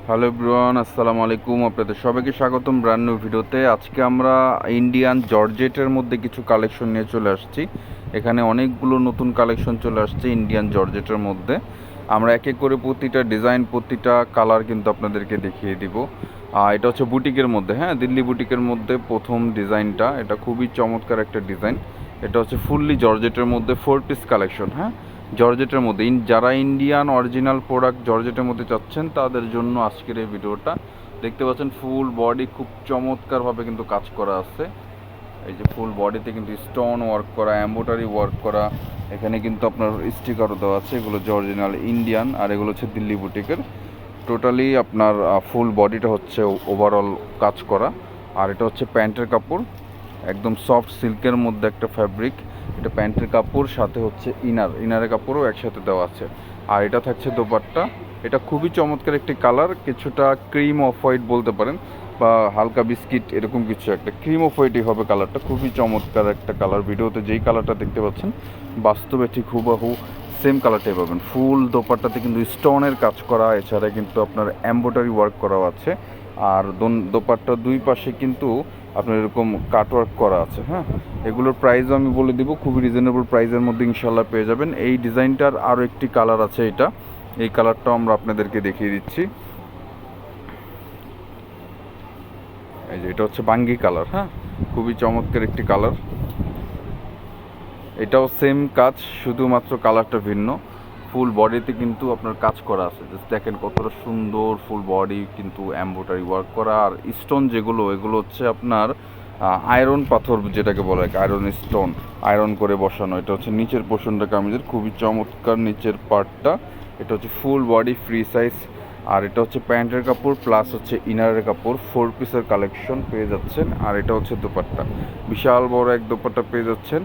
Hello everyone, আসসালামু আলাইকুম। আপনাদের সবাইকে স্বাগতম ব্র্যান্ড নিউ ভিডিওতে। আজকে আমরা ইন্ডিয়ান জর্জেটের মধ্যে কিছু কালেকশন নিয়ে চলে আসছি। এখানে অনেকগুলো নতুন কালেকশন চলে আসছে ইন্ডিয়ান জর্জেটের মধ্যে। আমরা এক এক করে প্রতিটা ডিজাইন, প্রতিটা কালার কিন্তু আপনাদেরকে দেখিয়ে দিব। এটা হচ্ছে বুটিকের মধ্যে, হ্যাঁ, দিল্লি বুটিকের মধ্যে প্রথম ডিজাইনটা। এটা খুবই চমৎকার একটা ডিজাইন। এটা হচ্ছে ফুললি জর্জেটের মধ্যে 4 পিস কালেকশন, হ্যাঁ, জর্জেটের মধ্যে। যারা ইন্ডিয়ান অরিজিনাল প্রোডাক্ট জর্জেটের মধ্যে চাচ্ছেন তাদের জন্য আজকের এই ভিডিওটা। দেখতে পাচ্ছেন ফুল বডি খুব চমৎকারভাবে কিন্তু কাজ করা আছে। এই যে ফুল বডিতে কিন্তু স্টোন ওয়ার্ক করা, এম্ব্রয়ডারি ওয়ার্ক করা। এখানে কিন্তু আপনার স্টিকারও দেওয়া আছে। এগুলো অরিজিনাল ইন্ডিয়ান, আর এগুলো হচ্ছে দিল্লি বুটিকের। টোটালি আপনার ফুল বডিটা হচ্ছে ওভারঅল কাজ করা। আর এটা হচ্ছে প্যান্টের কাপড়, একদম সফট সিল্কের মধ্যে একটা ফ্যাব্রিক। এটা প্যান্টের কাপড়, সাথে হচ্ছে ইনারের কাপড়ও একসাথে দেওয়া আছে। আর এটা থাকছে দোপাট্টা। এটা খুবই চমৎকার একটি কালার, কিছুটা ক্রিম অফ হোয়াইট বলতে পারেন, বা হালকা বিস্কিট এরকম কিছু একটা। ক্রিম অফ হোয়াইটই হবে কালারটা। খুবই চমৎকার একটা কালার। ভিডিওতে যেই কালারটা দেখতে পাচ্ছেন বাস্তবে ঠিক হুবহু সেম কালারটাই পাবেন। ফুল দোপাট্টাতে কিন্তু স্টোনের কাজ করা, এছাড়া কিন্তু আপনার এমব্রয়ডারি ওয়ার্ক করাও আছে। আর দোপাট্টার দুই পাশে কিন্তু আপনার এরকম কাটওয়ার্ক করা আছে, হ্যাঁ। এগুলোর প্রাইসও আমি বলে দিব, খুবই রিজনেবল প্রাইসের মধ্যে ইনশাল্লাহ পেয়ে যাবেন। এই ডিজাইনটার আরও একটি কালার আছে, এই কালারটাও আমরা আপনাদেরকে দেখিয়ে দিচ্ছি। এই যে এটা হচ্ছে বাঙ্গি কালার, হ্যাঁ, খুবই চমৎকার একটি কালার। এটাও সেম কাজ, শুধুমাত্র কালারটা ভিন্ন। ফুল বডিতে কিন্তু আপনার কাজ করা আছে, জাস্ট দেখেন কতটা সুন্দর। ফুল বডি কিন্তু এমব্রয়ডারি ওয়ার্ক করা। আর স্টোন যেগুলো, এগুলো হচ্ছে আপনার আয়রন পাথর যেটাকে বলা হয়, আয়রন স্টোন, আয়রন করে বসানো। এটা হচ্ছে নিচের পোর্শনটা কামিজের, খুবই চমৎকার নিচের পার্টটা। এটা হচ্ছে ফুল বডি ফ্রি সাইজ। আর এটা হচ্ছে প্যান্টের কাপড় প্লাস হচ্ছে ইনারের কাপড়। 4 পিসের কালেকশন পেয়ে যাচ্ছেন। আর এটা হচ্ছে দোপাট্টা, বিশাল বড় এক দোপাট্টা পেয়ে যাচ্ছেন।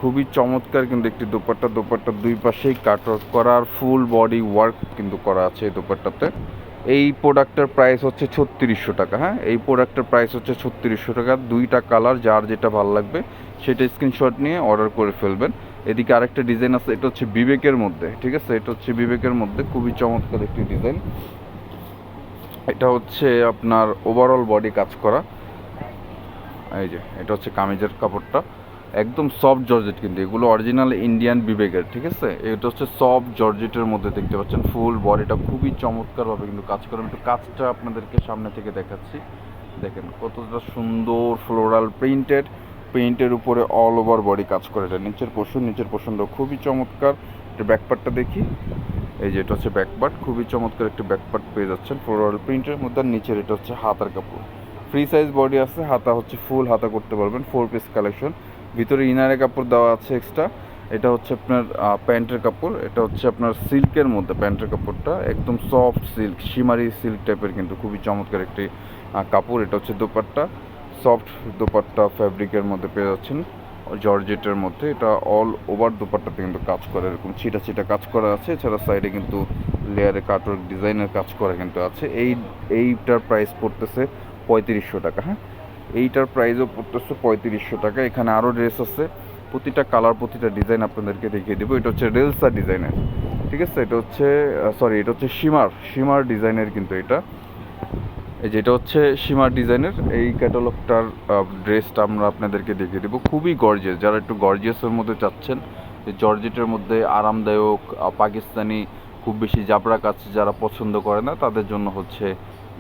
খুবই চমৎকার কিন্তু একটি দোপাট্টার দুই পাশেই কাটওয়ার্ক করা, আর ফুল বডি ওয়ার্ক কিন্তু করা আছে এই দোপাট্টাতে। এই প্রোডাক্টের প্রাইস হচ্ছে 3600 টাকা, হ্যাঁ, এই প্রোডাক্টের প্রাইস হচ্ছে 3600 টাকা। দুইটা কালার, যার যেটা ভালো লাগবে সেটা স্ক্রিনশট নিয়ে অর্ডার করে ফেলবেন। এদিকে আরেকটা ডিজাইন আছে, এটা হচ্ছে বিবেকের মধ্যে, ঠিক আছে, এটা হচ্ছে বিবেকের মধ্যে খুবই চমৎকার একটি ডিজাইন। এটা হচ্ছে আপনার ওভারঅল বডি কাজ করা। এই যে এটা হচ্ছে কামিজের কাপড়টা, একদম সফট জর্জেট, কিন্তু এগুলো অরিজিনাল ইন্ডিয়ান বিবেকের, ঠিক আছে। এটা হচ্ছে সফট জর্জেটের মধ্যে দেখতে পাচ্ছেন। ফুল বডিটা খুবই চমৎকারভাবে কিন্তু কাজ করে। আমি একটু কাজটা আপনাদেরকে সামনে থেকে দেখাচ্ছি। দেখেন কতটা সুন্দর ফ্লোরাল পেইন্টের উপরে অল ওভার বডি কাজ করে। এটা নিচের পোর্শনটা খুবই চমৎকার। এটা ব্যাকপার্টটা দেখি। এই যে এটা হচ্ছে ব্যাকপার্ট, খুবই চমৎকার একটি ব্যাকপার্ট পেয়ে যাচ্ছেন ফ্লোরাল প্রিন্টের মধ্যে। আর নিচের এটা হচ্ছে হাতার কাপড়, ফ্রি সাইজ বডি আছে, হাতা হচ্ছে ফুল হাতা করতে পারবেন। 4 পিস কালেকশন, ভিতরে ইনারের কাপড় দেওয়া আছে এক্সট্রা। এটা হচ্ছে আপনার প্যান্টের কাপড়। এটা হচ্ছে আপনার সিল্কের মধ্যে প্যান্টের কাপড়টা, একদম সফট সিল্ক, শিমারি সিল্ক টাইপের, কিন্তু খুবই চমৎকার একটি কাপড়। এটা হচ্ছে দোপাট্টা, সফট দোপাট্টা ফ্যাব্রিকের মধ্যে পেয়ে যাচ্ছেন জর্জেটের মধ্যে। এটা অল ওভার দোপাট্টাতে কিন্তু কাজ করে, এরকম ছিটা কাজ করা আছে। এছাড়া সাইডে কিন্তু লেয়ারে কাটওয়ার্ক ডিজাইনের কাজ করা কিন্তু আছে। এইটার প্রাইস পড়তেছে 3500 টাকা, হ্যাঁ, এইটার প্রাইসও পড়তেছে 3500 টাকা। এখানে আরও ড্রেস আছে, প্রতিটা কালার প্রতিটা ডিজাইন আপনাদেরকে দেখিয়ে দেবো। এটা হচ্ছে রেলসা ডিজাইনের, ঠিক আছে। এটা হচ্ছে এটা হচ্ছে সীমার ডিজাইনের, কিন্তু এটা এই যেটা হচ্ছে সীমার ডিজাইনের। এই ক্যাটালগটার ড্রেসটা আমরা আপনাদেরকে দেখিয়ে দেবো। খুবই গর্জিয়াস, যারা একটু গর্জিয়াসের মধ্যে চাচ্ছেন, যে জর্জেটের মধ্যে আরামদায়ক পাকিস্তানি, খুব বেশি জাবরা কাজ যারা পছন্দ করে না, তাদের জন্য হচ্ছে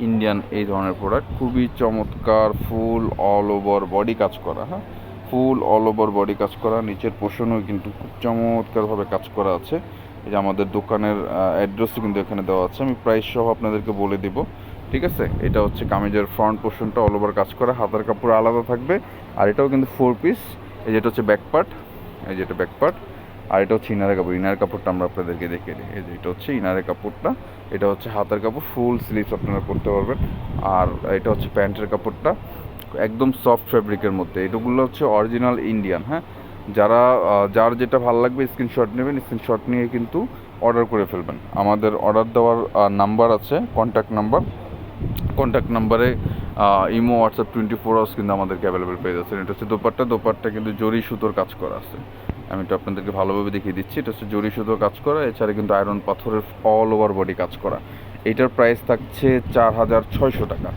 ইন্ডিয়ান এই ধরনের প্রোডাক্ট। খুবই চমৎকার, ফুল অল ওভার বডি কাজ করা, হ্যাঁ, ফুল অল ওভার বডি কাজ করা। নিচের পোর্শনেও কিন্তু খুব চমৎকারভাবে কাজ করা আছে। এই যে আমাদের দোকানের অ্যাড্রেসও কিন্তু এখানে দেওয়া আছে, আমি প্রাইস সহ আপনাদেরকে বলে দিব, ঠিক আছে। এটা হচ্ছে কামিজের ফ্রন্ট পোর্শনটা অল ওভার কাজ করা, হাতার কাপড় আলাদা থাকবে। আর এটাও কিন্তু 4 পিস। এই যেটা হচ্ছে ব্যাকপার্ট, এই যেটা ব্যাকপার্ট। আর এটা হচ্ছে ইনারের কাপড়টা আমরা আপনাদেরকে দেখিয়ে দিই। এই যে এটা হচ্ছে ইনারের কাপড়টা, এটা হচ্ছে হাতার কাপড়, ফুল স্লিভস আপনারা করতে পারবেন। আর এটা হচ্ছে প্যান্টের কাপড়টা, একদম সফট ফ্যাব্রিকের মধ্যে। এগুলো হচ্ছে অরিজিনাল ইন্ডিয়ান, হ্যাঁ। যার যেটা ভালো লাগবে স্ক্রিনশট নেবেন, স্ক্রিনশট নিয়ে কিন্তু অর্ডার করে ফেলবেন। আমাদের অর্ডার দেওয়ার নাম্বার আছে, কন্ট্যাক্ট নাম্বারে ইমো হোয়াটসঅ্যাপ 24 আওয়ার্স কিন্তু আমাদেরকে অ্যাভেলেবেল পেয়ে যাচ্ছেন। এটা হচ্ছে দোপাট্টা কিন্তু জরি সুতোর কাজ করা আছে। আমি এটা আপনাদেরকে ভালোভাবে দেখিয়ে দিচ্ছি। এটা হচ্ছে জরি সুতোর কাজ করা, এছাড়া কিন্তু আয়রন পাথরের অল ওভার বডি কাজ করা। এইটার প্রাইস থাকছে 4,600 টাকা।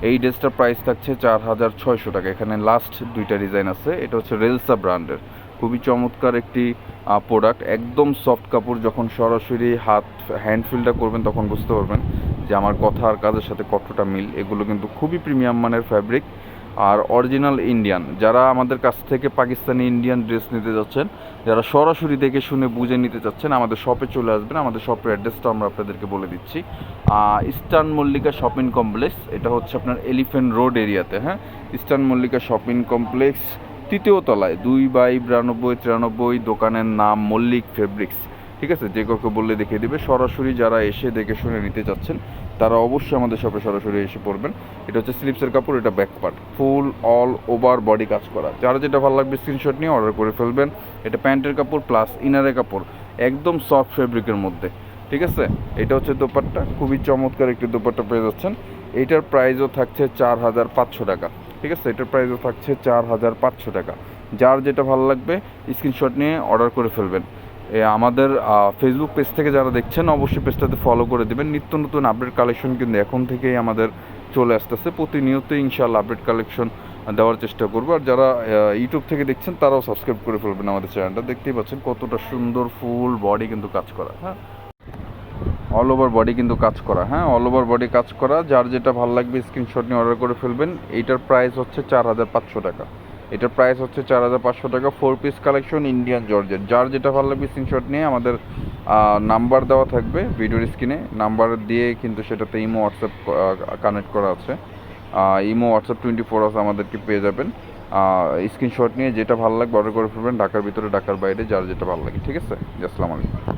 এই ড্রেসটার প্রাইস থাকছে 4,600 টাকা। এখানে লাস্ট দুইটা ডিজাইন আছে। এটা হচ্ছে রেলসা ব্র্যান্ডের, খুবই চমৎকার একটি প্রোডাক্ট, একদম সফট কাপড়। যখন সরাসরি হ্যান্ড ফিলটা করবেন তখন বুঝতে পারবেন যে আমার কথা আর কাজের সাথে কতটা মিল। এগুলো কিন্তু খুবই প্রিমিয়াম মানের ফ্যাব্রিক আর অরিজিনাল ইন্ডিয়ান। যারা আমাদের কাছ থেকে পাকিস্তানি ইন্ডিয়ান ড্রেস নিতে যাচ্ছেন, যারা সরাসরি দেখে শুনে বুঝে নিতে চাচ্ছেন, আমাদের শপে চলে আসবেন। আমাদের শপের অ্যাড্রেসটা আমরা আপনাদেরকে বলে দিচ্ছি। ইস্টার্ন মল্লিকা শপিং কমপ্লেক্স, এটা হচ্ছে আপনার এলিফ্যান্ট রোড এরিয়াতে। হ্যাঁ, ইস্টার্ন মল্লিকা শপিং কমপ্লেক্স, 3য় তলায়, 2/92-93, দোকানের নাম মল্লিক ফেব্রিক্স। ঠিক আছে, যে কাউকে বললে দেখিয়ে দেবে। সরাসরি যারা এসে দেখে শুনে নিতে চাচ্ছেন তারা অবশ্যই আমাদের শপে সরাসরি এসে পড়বেন। এটা হচ্ছে স্লিপসের কাপড়, এটা ব্যাক পার্ট, ফুল অল ওভার বডি কাজ করা। যারা যেটা ভালো লাগবে স্ক্রিনশট নিয়ে অর্ডার করে ফেলবেন। এটা প্যান্টের কাপড় প্লাস ইনারের কাপড়, একদম সফট ফেব্রিকের মধ্যে। ঠিক আছে, এটা হচ্ছে দোপাট্টা, খুবই চমৎকার একটি দোপাট্টা পেয়ে যাচ্ছেন। এইটার প্রাইসও থাকছে 4,500 টাকা। ঠিক আছে, এটার প্রাইসও থাকছে 4,500 টাকা। যার যেটা ভালো লাগবে স্ক্রিনশট নিয়ে অর্ডার করে ফেলবেন। আমাদের ফেসবুক পেজ থেকে যারা দেখছেন অবশ্যই পেজটাতে ফলো করে দেবেন। নিত্য নতুন আপডেট কালেকশন কিন্তু এখন থেকেই আমাদের চলে আসতেছে। প্রতিনিয়তই ইনশাআল্লাহ আপডেট কালেকশন দেওয়ার চেষ্টা করবো। আর যারা ইউটিউব থেকে দেখছেন তারাও সাবস্ক্রাইব করে ফেলবেন আমাদের চ্যানেলটা। দেখতেই পাচ্ছেন কতটা সুন্দর ফুল বডি কিন্তু কাজ করা। হ্যাঁ, অল ওভার বডি কিন্তু কাজ করা। হ্যাঁ, অল ওভার বডি কাজ করা। যার যেটা ভালো লাগবে স্ক্রিনশট নিয়ে অর্ডার করে ফেলবেন। এইটার প্রাইস হচ্ছে 4,500 টাকা। এটার প্রাইস হচ্ছে 4,500 টাকা। 4 পিস কালেকশন ইন্ডিয়ান জর্জেট। যার যেটা ভালো লাগবে স্ক্রিনশট নিয়ে আমাদের নাম্বার দেওয়া থাকবে ভিডিওর স্ক্রিনে, নাম্বার দিয়ে কিন্তু সেটাতে ইমো হোয়াটসঅ্যাপ কানেক্ট করা আছে। ইমো হোয়াটসঅ্যাপ 24 আওয়ার্স আমাদেরকে পেয়ে যাবেন। স্ক্রিনশট নিয়ে যেটা ভালো লাগবে অর্ডার করে ফেলবেন। ঢাকার ভিতরে ঢাকার বাইরে যার যেটা ভালো লাগে। ঠিক আছে, আসসালামু আলাইকুম।